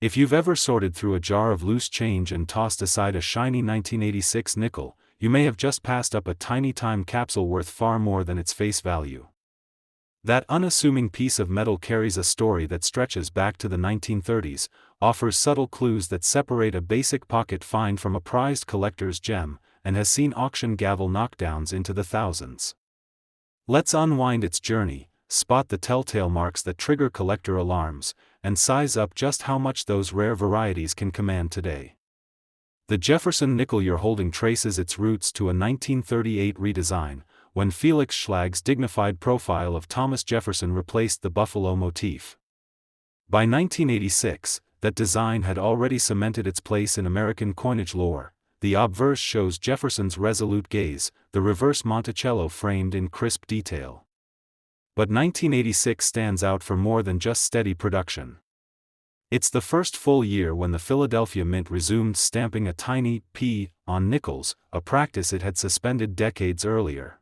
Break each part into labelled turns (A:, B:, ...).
A: If you've ever sorted through a jar of loose change and tossed aside a shiny 1986 nickel, you may have just passed up a tiny time capsule worth far more than its face value. That unassuming piece of metal carries a story that stretches back to the 1930s, offers subtle clues that separate a basic pocket find from a prized collector's gem, and has seen auction gavel knockdowns into the thousands. Let's unwind its journey, spot the telltale marks that trigger collector alarms, and size up just how much those rare varieties can command today. The Jefferson nickel you're holding traces its roots to a 1938 redesign, when Felix Schlag's dignified profile of Thomas Jefferson replaced the buffalo motif. By 1986, that design had already cemented its place in American coinage lore. The obverse shows Jefferson's resolute gaze, the reverse Monticello framed in crisp detail. But 1986 stands out for more than just steady production. It's the first full year when the Philadelphia Mint resumed stamping a tiny P on nickels, a practice it had suspended decades earlier.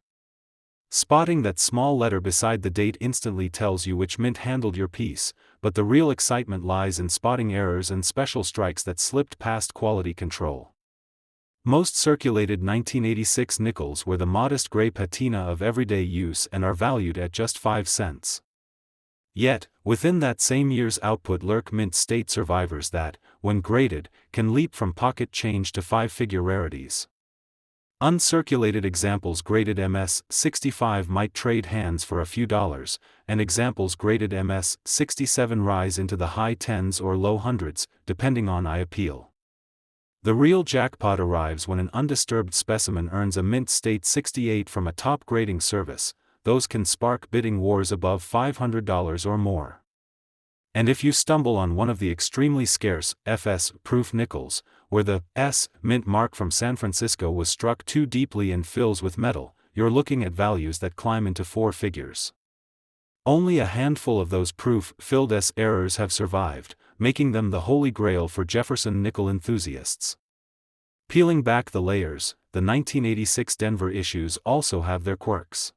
A: Spotting that small letter beside the date instantly tells you which mint handled your piece, but the real excitement lies in spotting errors and special strikes that slipped past quality control. Most circulated 1986 nickels were the modest gray patina of everyday use and are valued at just 5 cents. Yet, within that same year's output lurk mint state survivors that, when graded, can leap from pocket change to 5-figure rarities. Uncirculated examples graded MS-65 might trade hands for a few dollars, and examples graded MS-67 rise into the high tens or low hundreds, depending on eye appeal. The real jackpot arrives when an undisturbed specimen earns a mint state 68 from a top grading service. Those can spark bidding wars above $500 or more. And if you stumble on one of the extremely scarce FS-proof nickels, where the S mint mark from San Francisco was struck too deeply and fills with metal, you're looking at values that climb into 4 figures. Only a handful of those proof-filled S errors have survived, making them the holy grail for Jefferson nickel enthusiasts. Peeling back the layers, the 1986 Denver issues also have their quirks.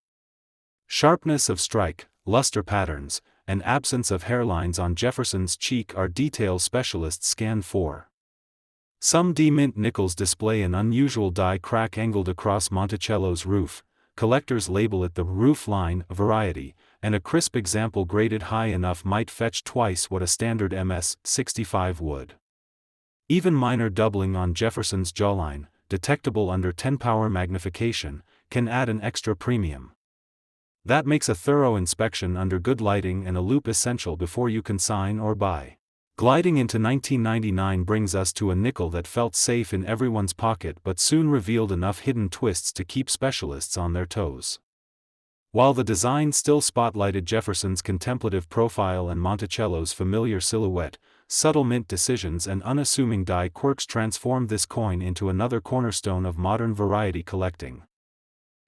A: Sharpness of strike, luster patterns, and absence of hairlines on Jefferson's cheek are details specialists scan for. Some D-mint nickels display an unusual die crack angled across Monticello's roof. Collectors label it the roof line variety, and a crisp example graded high enough might fetch twice what a standard MS-65 would. Even minor doubling on Jefferson's jawline, detectable under 10-power magnification, can add an extra premium. That makes a thorough inspection under good lighting and a loupe essential before you consign or buy. Gliding into 1999 brings us to a nickel that felt safe in everyone's pocket but soon revealed enough hidden twists to keep specialists on their toes. While the design still spotlighted Jefferson's contemplative profile and Monticello's familiar silhouette, subtle mint decisions and unassuming die quirks transformed this coin into another cornerstone of modern variety collecting.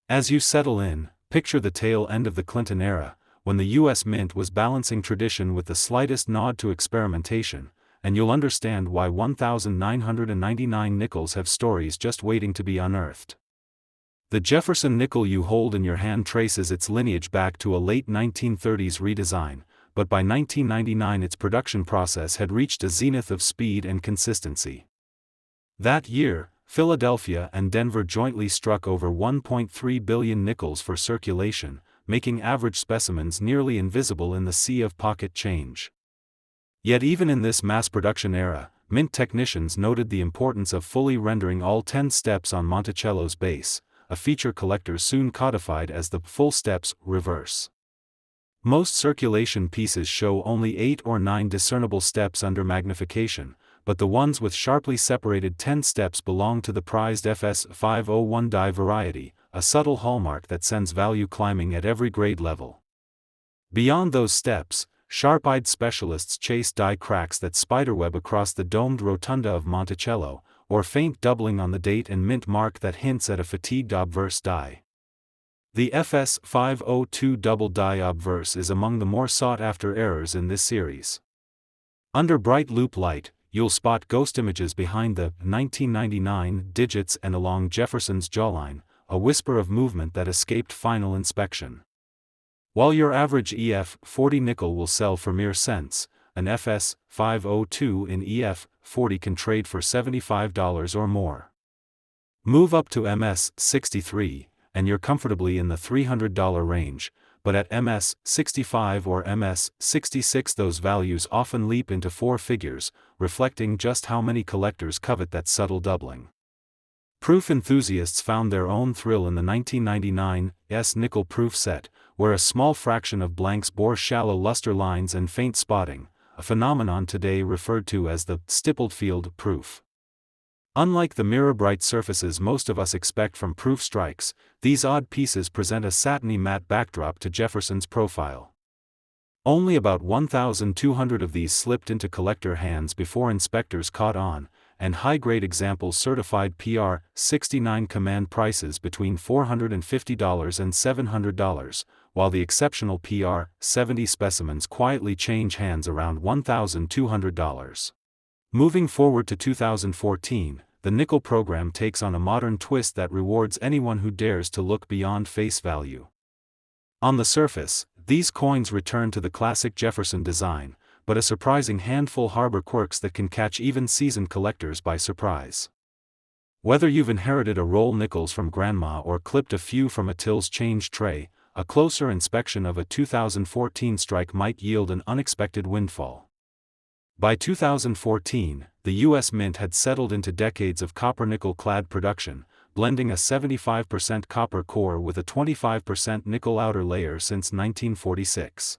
A: As you settle in, picture the tail end of the Clinton era, when the U.S. Mint was balancing tradition with the slightest nod to experimentation, and you'll understand why 1,999 nickels have stories just waiting to be unearthed. The Jefferson nickel you hold in your hand traces its lineage back to a late 1930s redesign, but by 1999 its production process had reached a zenith of speed and consistency. That year, Philadelphia and Denver jointly struck over 1.3 billion nickels for circulation, making average specimens nearly invisible in the sea of pocket change. Yet even in this mass production era, mint technicians noted the importance of fully rendering all 10 steps on Monticello's base, a feature collectors soon codified as the full steps reverse. Most circulation pieces show only 8 or 9 discernible steps under magnification, but the ones with sharply separated 10 steps belong to the prized FS501 die variety, a subtle hallmark that sends value climbing at every grade level. Beyond those steps, sharp-eyed specialists chase die cracks that spiderweb across the domed rotunda of Monticello, or faint doubling on the date and mint mark that hints at a fatigued obverse die. The FS502 double die obverse is among the more sought-after errors in this series. Under bright loop light, you'll spot ghost images behind the 1999 digits and along Jefferson's jawline, a whisper of movement that escaped final inspection. While your average EF40 nickel will sell for mere cents, an FS 502 in EF 40 can trade for $75 or more. Move up to MS 63, and you're comfortably in the $300 range, but at MS 65 or MS 66 those values often leap into four figures, reflecting just how many collectors covet that subtle doubling. Proof enthusiasts found their own thrill in the 1999 S nickel proof set, where a small fraction of blanks bore shallow luster lines and faint spotting, a phenomenon today referred to as the stippled field proof. Unlike the mirror-bright surfaces most of us expect from proof strikes, these odd pieces present a satiny matte backdrop to Jefferson's profile. Only about 1,200 of these slipped into collector hands before inspectors caught on, and high-grade examples certified PR 69 command prices between $450 and $700, while the exceptional PR 70 specimens quietly change hands around $1,200. Moving forward to 2014, the nickel program takes on a modern twist that rewards anyone who dares to look beyond face value. On the surface, these coins return to the classic Jefferson design, but a surprising handful harbor quirks that can catch even seasoned collectors by surprise. Whether you've inherited a roll nickels from grandma or clipped a few from a till's change tray, a closer inspection of a 2014 strike might yield an unexpected windfall. By 2014, the U.S. Mint had settled into decades of copper-nickel-clad production, blending a 75% copper core with a 25% nickel outer layer since 1946.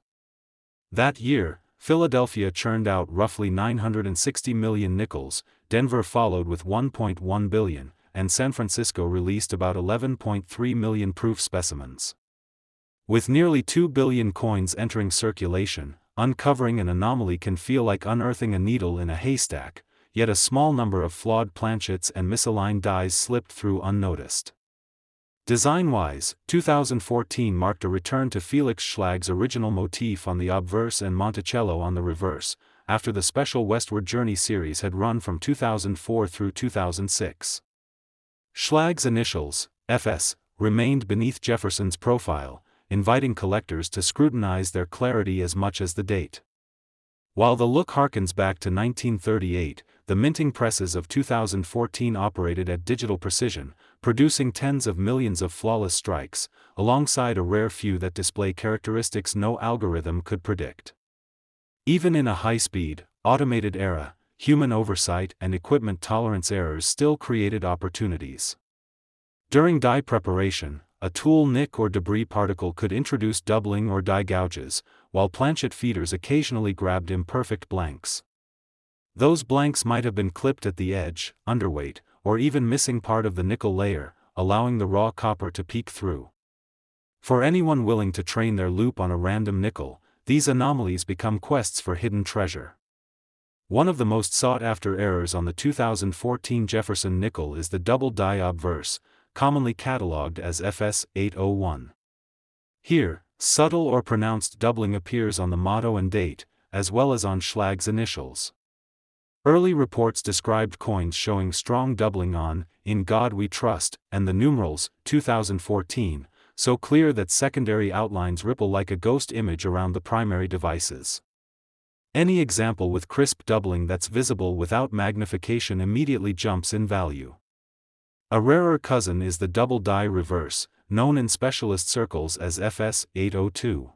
A: That year, Philadelphia churned out roughly 960 million nickels, Denver followed with 1.1 billion, and San Francisco released about 11.3 million proof specimens. With nearly 2 billion coins entering circulation, uncovering an anomaly can feel like unearthing a needle in a haystack, yet a small number of flawed planchets and misaligned dies slipped through unnoticed. Design-wise, 2014 marked a return to Felix Schlag's original motif on the obverse and Monticello on the reverse, after the special Westward Journey series had run from 2004 through 2006. Schlag's initials, FS, remained beneath Jefferson's profile, inviting collectors to scrutinize their clarity as much as the date. While the look harkens back to 1938, the minting presses of 2014 operated at digital precision, producing tens of millions of flawless strikes, alongside a rare few that display characteristics no algorithm could predict. Even in a high-speed, automated era, human oversight and equipment tolerance errors still created opportunities. During die preparation, a tool nick or debris particle could introduce doubling or die gouges, while planchet feeders occasionally grabbed imperfect blanks. Those blanks might have been clipped at the edge, underweight, or even missing part of the nickel layer, allowing the raw copper to peek through. For anyone willing to train their loop on a random nickel, these anomalies become quests for hidden treasure. One of the most sought-after errors on the 2014 Jefferson nickel is the double die obverse, commonly catalogued as FS 801. Here, subtle or pronounced doubling appears on the motto and date, as well as on Schlag's initials. Early reports described coins showing strong doubling on "In God We Trust" and the numerals 2014, so clear that secondary outlines ripple like a ghost image around the primary devices. Any example with crisp doubling that's visible without magnification immediately jumps in value. A rarer cousin is the double die reverse, known in specialist circles as FS 802.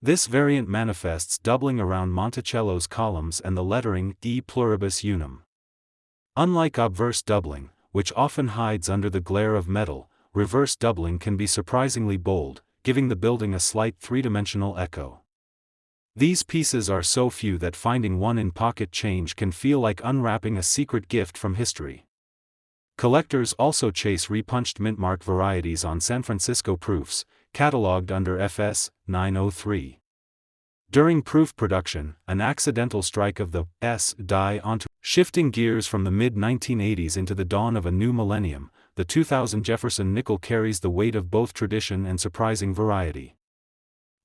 A: This variant manifests doubling around Monticello's columns and the lettering E pluribus unum. Unlike obverse doubling, which often hides under the glare of metal, reverse doubling can be surprisingly bold, giving the building a slight three-dimensional echo. These pieces are so few that finding one in pocket change can feel like unwrapping a secret gift from history. Collectors also chase repunched mintmark varieties on San Francisco proofs, catalogued under FS 903. During proof production, an accidental strike of the S die onto. Shifting gears from the mid-1980s into the dawn of a new millennium, the 2000 Jefferson nickel carries the weight of both tradition and surprising variety.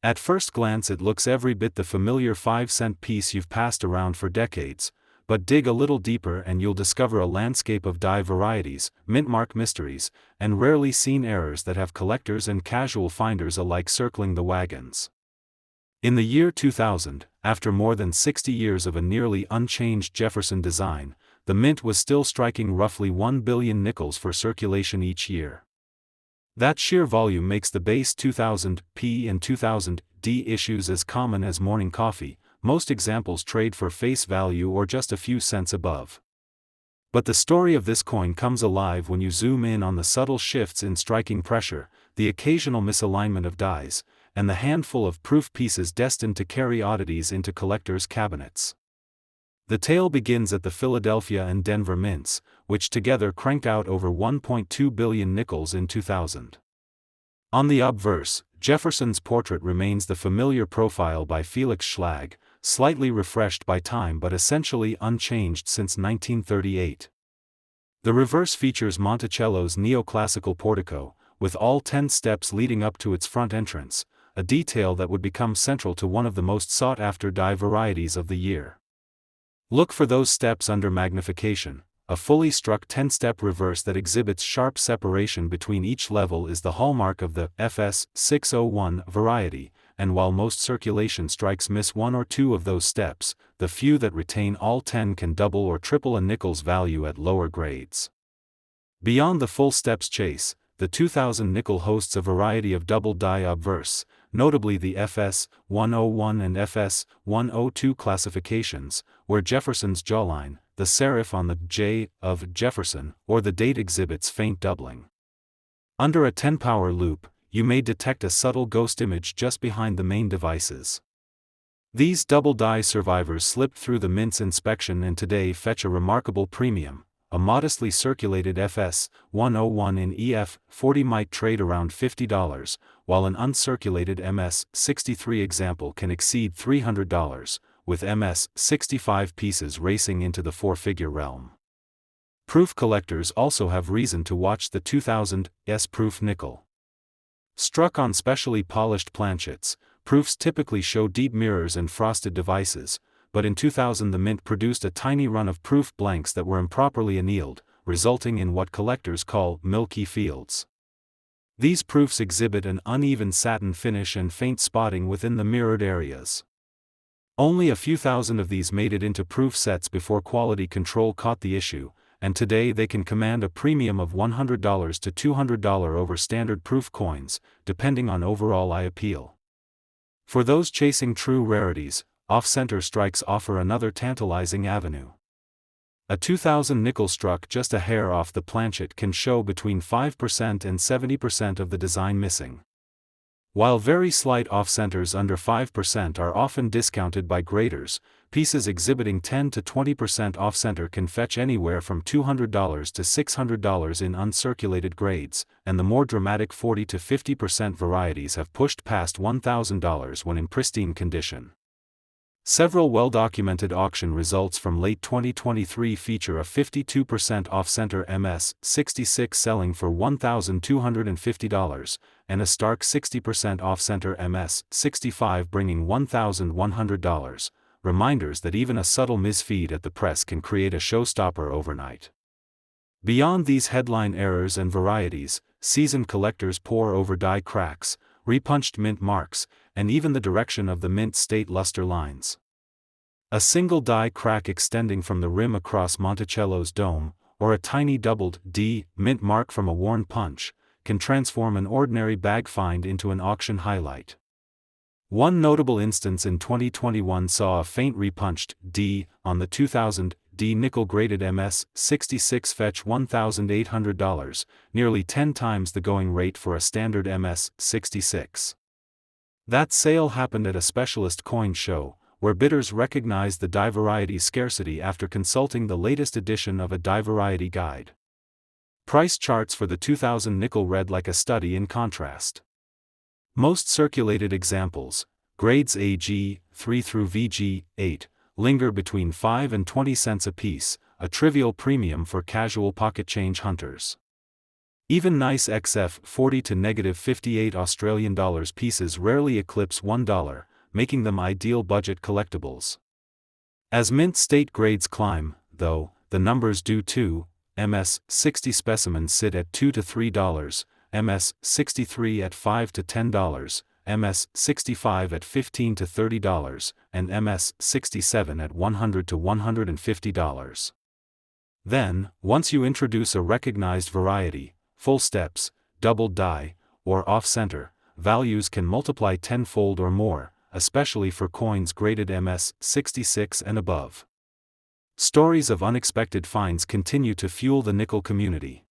A: At first glance it looks every bit the familiar 5-cent piece you've passed around for decades, but dig a little deeper and you'll discover a landscape of die varieties, mintmark mysteries, and rarely seen errors that have collectors and casual finders alike circling the wagons. In the year 2000, after more than 60 years of a nearly unchanged Jefferson design, the mint was still striking roughly 1 billion nickels for circulation each year. That sheer volume makes the base 2000p and 2000d issues as common as morning coffee. Most examples trade for face value or just a few cents above. But the story of this coin comes alive when you zoom in on the subtle shifts in striking pressure, the occasional misalignment of dies, and the handful of proof pieces destined to carry oddities into collectors' cabinets. The tale begins at the Philadelphia and Denver mints, which together cranked out over 1.2 billion nickels in 2000. On the obverse, Jefferson's portrait remains the familiar profile by Felix Schlag, slightly refreshed by time but essentially unchanged since 1938. The reverse features Monticello's neoclassical portico, with all 10 steps leading up to its front entrance, a detail that would become central to one of the most sought-after die varieties of the year. Look for those steps under magnification. A fully struck 10-step reverse that exhibits sharp separation between each level is the hallmark of the FS 601 variety, and while most circulation strikes miss one or two of those steps, the few that retain all 10 can double or triple a nickel's value at lower grades. Beyond the full steps chase, the 2000 nickel hosts a variety of double die obverse, notably the FS 101 and FS 102 classifications, where Jefferson's jawline, the serif on the J of Jefferson, or the date exhibits faint doubling. Under a 10-power loop, you may detect a subtle ghost image just behind the main devices. These double die survivors slipped through the mint's inspection and today fetch a remarkable premium. A modestly circulated FS 101 in EF 40 might trade around $50, while an uncirculated MS 63 example can exceed $300, with MS 65 pieces racing into the four-figure realm. Proof collectors also have reason to watch the 2000 S-proof nickel. Struck on specially polished planchets, proofs typically show deep mirrors and frosted devices, but in 2000 the mint produced a tiny run of proof blanks that were improperly annealed, resulting in what collectors call milky fields. These proofs exhibit an uneven satin finish and faint spotting within the mirrored areas. Only a few thousand of these made it into proof sets before quality control caught the issue, and today they can command a premium of $100 to $200 over standard proof coins, depending on overall eye appeal. For those chasing true rarities, off-center strikes offer another tantalizing avenue. A 2000 nickel struck just a hair off the planchet can show between 5% and 70% of the design missing. While very slight off-centers under 5% are often discounted by graders, pieces exhibiting 10 to 20% off-center can fetch anywhere from $200 to $600 in uncirculated grades, and the more dramatic 40 to 50% varieties have pushed past $1,000 when in pristine condition. Several well-documented auction results from late 2023 feature a 52% off-center MS 66 selling for $1,250, and a stark 60% off-center MS 65 bringing $1,100, reminders that even a subtle misfeed at the press can create a showstopper overnight. Beyond these headline errors and varieties, seasoned collectors pore over die cracks, repunched mint marks, and even the direction of the mint state luster lines. A single die crack extending from the rim across Monticello's dome, or a tiny doubled D mint mark from a worn punch, can transform an ordinary bag find into an auction highlight. One notable instance in 2021 saw a faint repunched D on the 2000 D nickel-graded MS 66 fetch $1,800, nearly 10 times the going rate for a standard MS 66. That sale happened at a specialist coin show, where bidders recognized the die variety scarcity after consulting the latest edition of a die variety guide. Price charts for the 2000 nickel read like a study in contrast. Most circulated examples, grades AG 3 through VG 8, linger between 5 and 20 cents apiece, a trivial premium for casual pocket change hunters. Even nice XF 40 to -58 Australian dollars pieces rarely eclipse $1, making them ideal budget collectibles. As mint state grades climb, though, the numbers do too. MS 60 specimens sit at $2 to $3, MS 63 at $5 to $10, MS-65 at $15 to $30, and MS-67 at $100 to $150. Then, once you introduce a recognized variety, full steps, double die, or off-center, values can multiply tenfold or more, especially for coins graded MS-66 and above. Stories of unexpected finds continue to fuel the nickel community.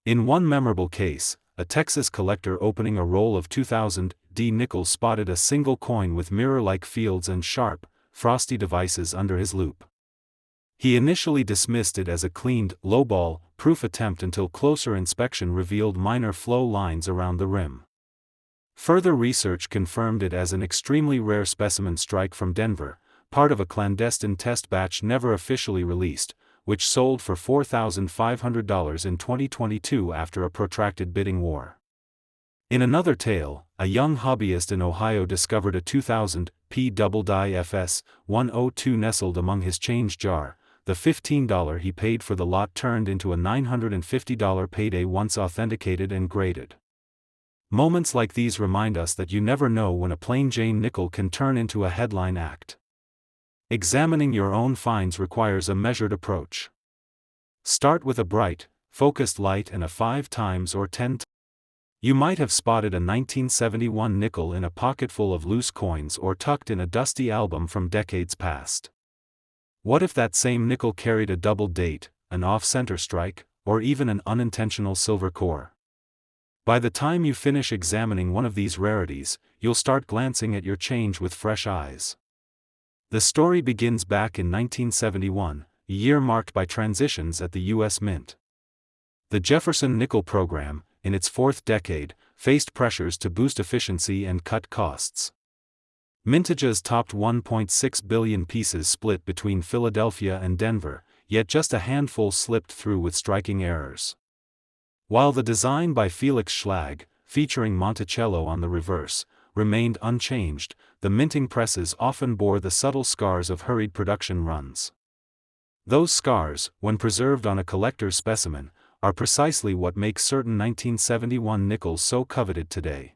A: In one memorable case, a Texas collector opening a roll of 2000 D nickel spotted a single coin with mirror-like fields and sharp, frosty devices under his loupe. He initially dismissed it as a cleaned, lowball, proof attempt until closer inspection revealed minor flow lines around the rim. Further research confirmed it as an extremely rare specimen strike from Denver, part of a clandestine test batch never officially released, which sold for $4,500 in 2022 after a protracted bidding war. In another tale, a young hobbyist in Ohio discovered a 2000 P double die FS 102 nestled among his change jar. The $15 he paid for the lot turned into a $950 payday once authenticated and graded. Moments like these remind us that you never know when a plain Jane nickel can turn into a headline act. Examining your own finds requires a measured approach. Start with a bright, focused light and a 5 times or 10 times. You might have spotted a 1971 nickel in a pocketful of loose coins or tucked in a dusty album from decades past. What if that same nickel carried a double date, an off-center strike, or even an unintentional silver core? By the time you finish examining one of these rarities, you'll start glancing at your change with fresh eyes. The story begins back in 1971, a year marked by transitions at the U.S. Mint. The Jefferson nickel program, in its fourth decade, faced pressures to boost efficiency and cut costs. Mintages topped 1.6 billion pieces split between Philadelphia and Denver, yet just a handful slipped through with striking errors. While the design by Felix Schlag, featuring Monticello on the reverse, remained unchanged, the minting presses often bore the subtle scars of hurried production runs. Those scars, when preserved on a collector's specimen, are precisely what make certain 1971 nickels so coveted today.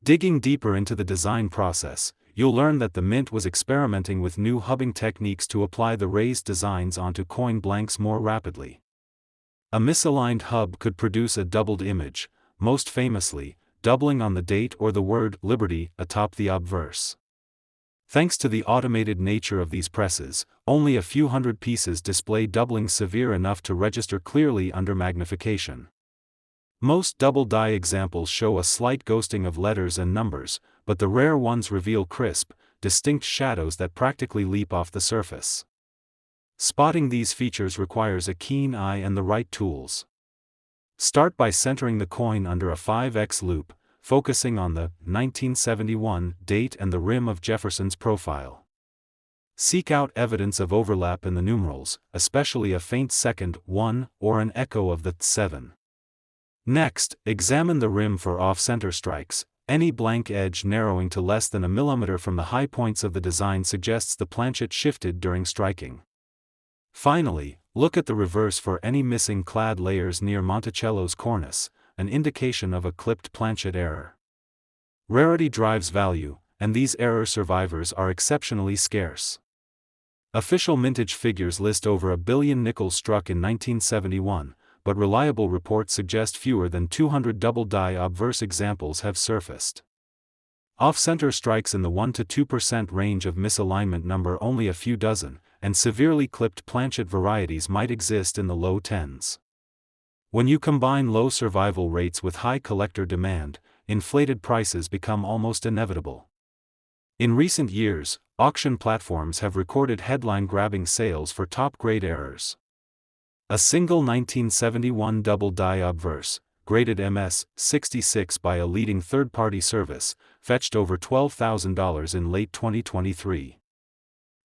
A: Digging deeper into the design process, you'll learn that the Mint was experimenting with new hubbing techniques to apply the raised designs onto coin blanks more rapidly. A misaligned hub could produce a doubled image, most famously, doubling on the date or the word Liberty atop the obverse. Thanks to the automated nature of these presses, only a few hundred pieces display doubling severe enough to register clearly under magnification. Most double die examples show a slight ghosting of letters and numbers, but the rare ones reveal crisp, distinct shadows that practically leap off the surface. Spotting these features requires a keen eye and the right tools. Start by centering the coin under a 5x loop, focusing on the 1971 date and the rim of Jefferson's profile. Seek out evidence of overlap in the numerals, especially a faint second 1 or an echo of the 7. Next, examine the rim for off-center strikes. Any blank edge narrowing to less than a millimeter from the high points of the design suggests the planchet shifted during striking. Finally, look at the reverse for any missing clad layers near Monticello's cornice, an indication of a clipped planchet error. Rarity drives value, and these error survivors are exceptionally scarce. Official mintage figures list over 1 billion nickels struck in 1971, but reliable reports suggest fewer than 200 double die obverse examples have surfaced. Off-center strikes in the 1 to 2% range of misalignment number only a few dozen, and severely clipped planchet varieties might exist in the low tens. When you combine low survival rates with high collector demand, inflated prices become almost inevitable. In recent years, auction platforms have recorded headline-grabbing sales for top-grade errors. A single 1971 double die obverse, graded MS-66 by a leading third-party service, fetched over $12,000 in late 2023.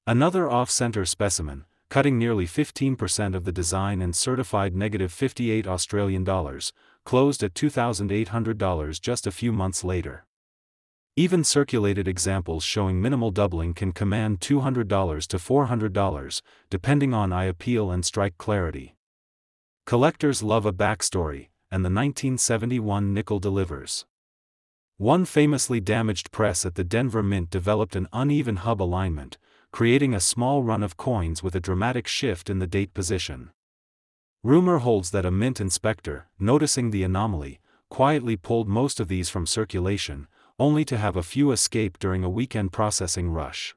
A: Another off-center specimen, cutting nearly 15% of the design and certified -58 Australian dollars, closed at $2,800 just a few months later. Even circulated examples showing minimal doubling can command $200 to $400, depending on eye appeal and strike clarity. Collectors love a backstory, and the 1971 nickel delivers. One famously damaged press at the Denver Mint developed an uneven hub alignment, creating a small run of coins with a dramatic shift in the date position. Rumor holds that a mint inspector, noticing the anomaly, quietly pulled most of these from circulation, only to have a few escape during a weekend processing rush.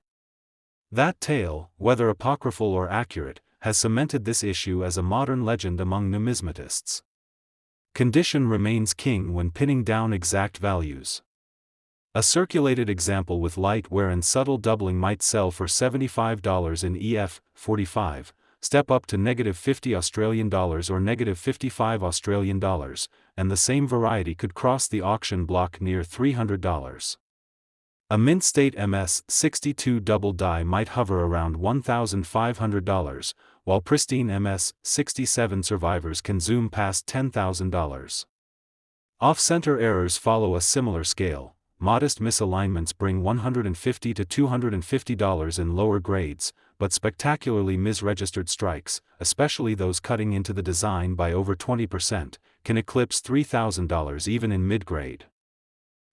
A: That tale, whether apocryphal or accurate, has cemented this issue as a modern legend among numismatists. Condition remains king when pinning down exact values. A circulated example with light wear and subtle doubling might sell for $75 in EF 45, step up to -50 Australian dollars or -55 Australian dollars, and the same variety could cross the auction block near $300. A mint state MS-62 double die might hover around $1,500, while pristine MS-67 survivors can zoom past $10,000. Off-center errors follow a similar scale. Modest misalignments bring $150 to $250 in lower grades, but spectacularly misregistered strikes, especially those cutting into the design by over 20%, can eclipse $3,000 even in mid-grade.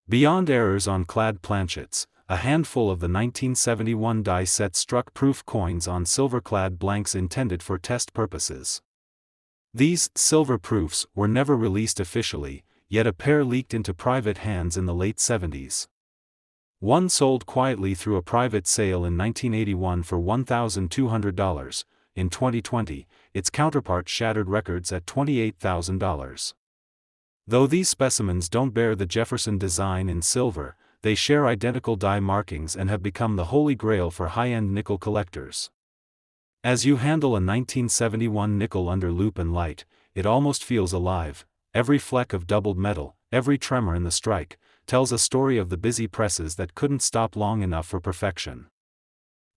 A: Beyond errors on clad planchets, a handful of the 1971 die set struck proof coins on silver-clad blanks intended for test purposes. These silver proofs were never released officially, yet a pair leaked into private hands in the late 70s. One sold quietly through a private sale in 1981 for $1,200. In 2020, its counterpart shattered records at $28,000. Though these specimens don't bear the Jefferson design in silver, they share identical die markings and have become the holy grail for high-end nickel collectors. As you handle a 1971 nickel under loupe and light, it almost feels alive. Every fleck of doubled metal, every tremor in the strike, tells a story of the busy presses that couldn't stop long enough for perfection.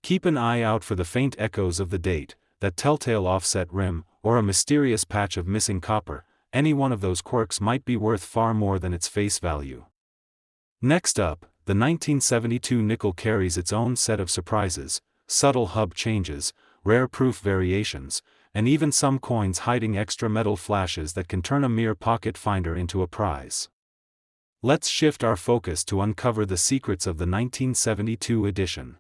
A: Keep an eye out for the faint echoes of the date, that telltale offset rim, or a mysterious patch of missing copper. Any one of those quirks might be worth far more than its face value. Next up, the 1972 nickel carries its own set of surprises, subtle hub changes, rare proof variations, and even some coins hiding extra metal flashes that can turn a mere pocket finder into a prize. Let's shift our focus to uncover the secrets of the 1972 edition.